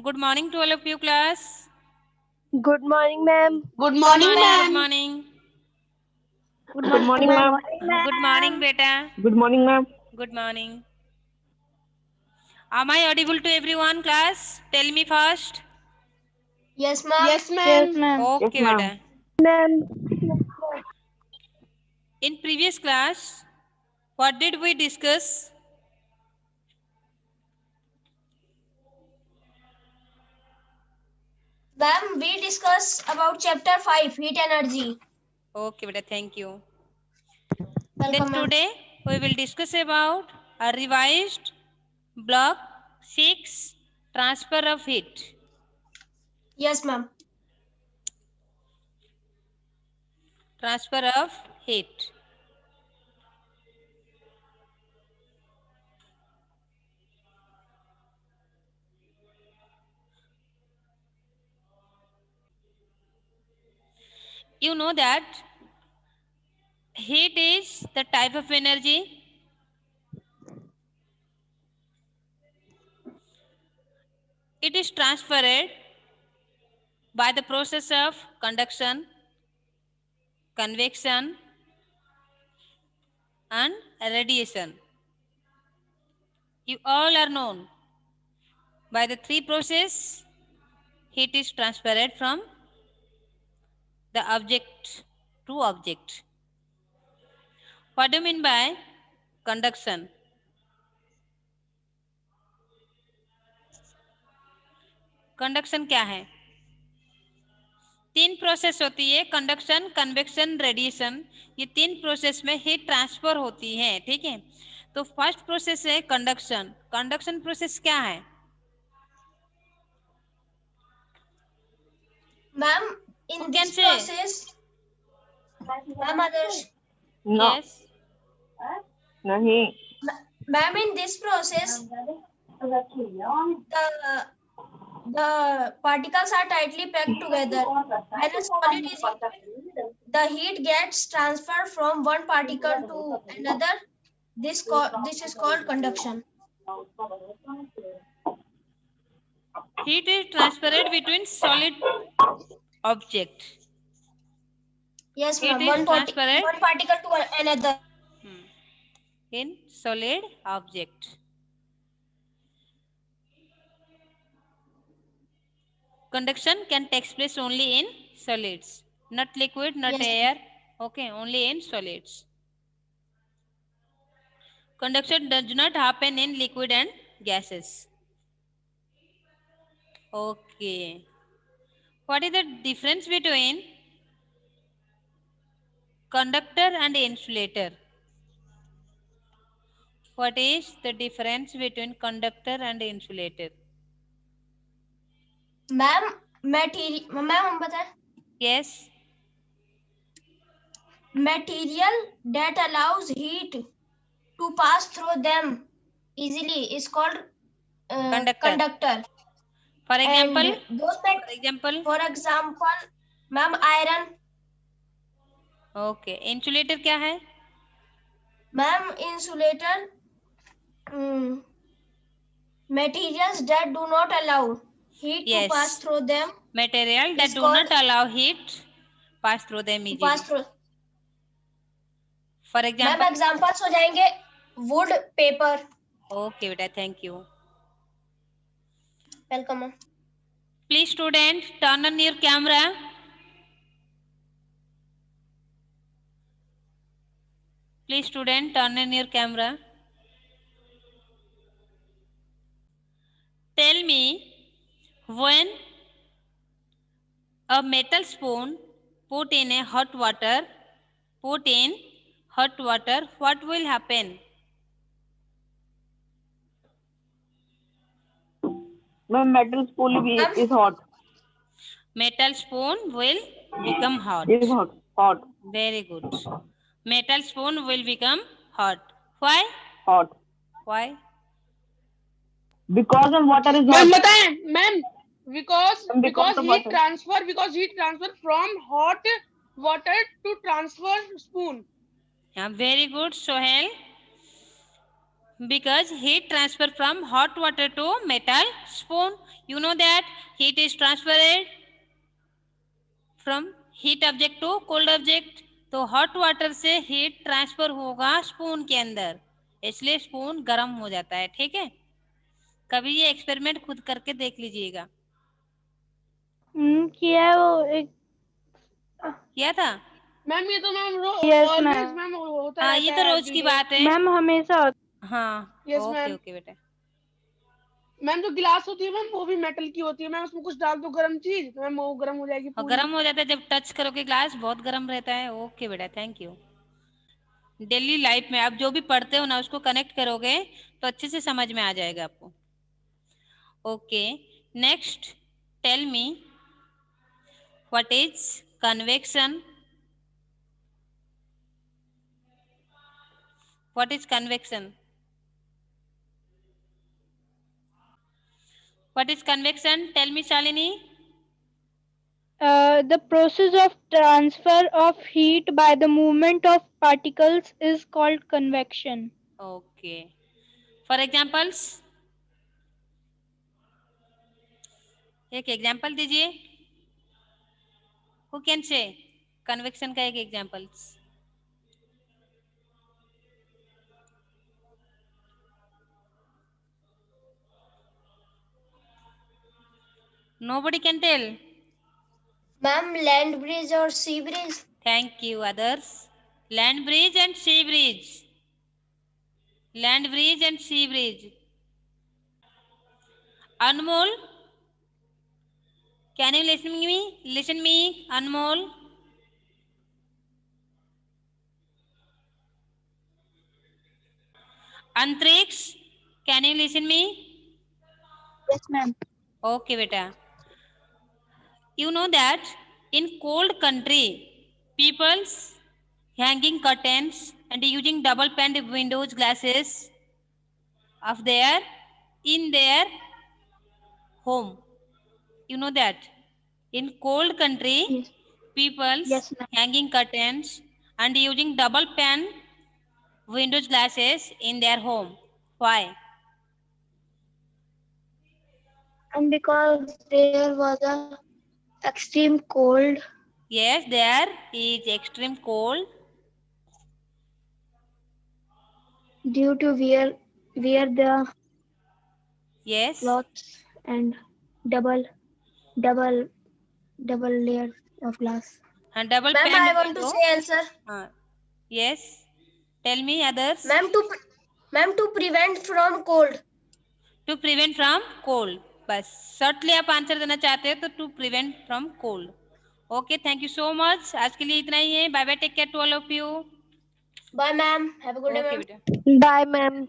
Good morning to all of you, class. Good morning, ma'am. Good Good morning, morning, good ma'am. morning. Good Good morning, morning, ma'am. ma'am. Good morning, beta. Good morning, ma'am. Good morning. Am I audible to everyone, class? Tell me first. Yes, ma'am. Yes, Yes, ma'am. ma'am. Yes, Okay, ma'am. beta. Ma'am. In previous class, what did we discuss? Ma'am, we discuss about chapter 5, heat energy. Okay, beta. Thank you. Then Welcome, ma'am. today we will discuss about a revised block 6 transfer of heat. Yes, ma'am. Transfer of heat. You know that heat is the type of energy. It is transferred by the process of conduction, convection, and radiation. You all are known by the three processes heat is transferred from the object to object. What do you mean by conduction? Conduction क्या है? तीन process होती है, conduction, convection, radiation. ये तीन process में heat transfer होती है. ठीक है, तो फर्स्ट प्रोसेस है कंडक्शन. कंडक्शन प्रोसेस क्या है? Ma'am, Who in can this say? process, ma'am, Adarsh. No. Yes. नहीं. Ma'am, in this process, the particles are tightly packed together. When a solid is heated, the heat gets transferred from one particle to another. This is called conduction. Heat is transferred between solid object. Yes, Heat ma'am. is transferred One particle to another. in solid object. Conduction can take place only in solids, not liquid, not Yes. air. Okay, only in solids. Conduction does not happen in liquid and gases. Okay. What is the difference between conductor and insulator? What is the difference between conductor and insulator? Ma'am ma'am हम बताएं. Yes. Material that allows heat to pass through them easily is called conductor. For example, And those for example, ma'am, iron. Okay. Insulator क्या है? Ma'am, insulator, materials that do not allow heat to pass through them. Material that do not allow heat pass through them easily. For example. Ma'am examples हो जाएंगे wood, paper. Okay बेटा, thank you. Welcome, ma'am. Please student, turn on your camera. Please student, turn on your camera. Tell me, when a metal spoon put in hot water, what will happen? Ma'am, metal spoon is hot. Metal spoon will become hot. Is hot. Hot. Very good. Metal spoon will become hot. Why? Hot. Why? Because the water is hot. Ma'am, बताएं, ma'am. Because of heat water. transfer from hot water to transfer spoon. Yeah, very good, Sohail. Because heat transfer from hot water to metal spoon. You know that heat is transferred from heat object to cold object. तो hot water से heat transfer होगा spoon के अंदर, इसलिए spoon गर्म हो जाता है. ठीक है, कभी ये एक्सपेरिमेंट खुद करके देख लीजिएगा. किया है वो एक. किया था? मैम ये तो ma'am Yes, always ma'am. Ma'am होता हाँ, रहता ये तो है रोज की बात है. मैम हमेशा हाँ, Yes, ओके ma'am. ओके बेटा. मैम जो गिलास होती है मैम वो भी मेटल की होती है मैम, उसमें कुछ डाल दो गर्म चीज तो मैम वो गर्म हो जाएगी और पूरी. गर्म हो जाता है जब टच करोगे ग्लास, बहुत गर्म रहता है. ओके बेटा, थैंक यू. डेली लाइफ में आप जो भी पढ़ते हो ना उसको कनेक्ट करोगे तो अच्छे से समझ में आ जाएगा आपको. Okay, next tell me what is convection. What is convection? What is convection? Tell me Shalini. the process of transfer of heat by the movement of particles is called convection. Okay, for examples, एक example दीजिए. Who can say convection का एक examples? Nobody can tell. Ma'am, land bridge or sea bridge? Thank you. Others? Land bridge and sea bridge. Land bridge and sea bridge. Anmol, can you listen me? Listen me, Anmol. Antrix, can you listen me? Yes, ma'am. Okay, beta. You know that in cold country, people's hanging curtains and using double paned windows glasses of their in their home. You know that in cold country, Yes. people's Yes, ma'am. hanging curtains and using double pane windows glasses in their home. Why? And because there was a extreme cold. Yes, there is extreme cold Due to wear the yes cloths and double layers of glass. and double Ma'am, pane I want to window. say answer. Yes, tell me others. Ma'am, to prevent from cold. To prevent from cold. बस shortly आप answer देना चाहते हो तो to prevent from cold. Okay, thank you so much. आज के लिए इतना ही है. Bye bye, take care to all of you. Bye, ma'am. Have a good day, okay ma'am. बेटा. Bye, ma'am.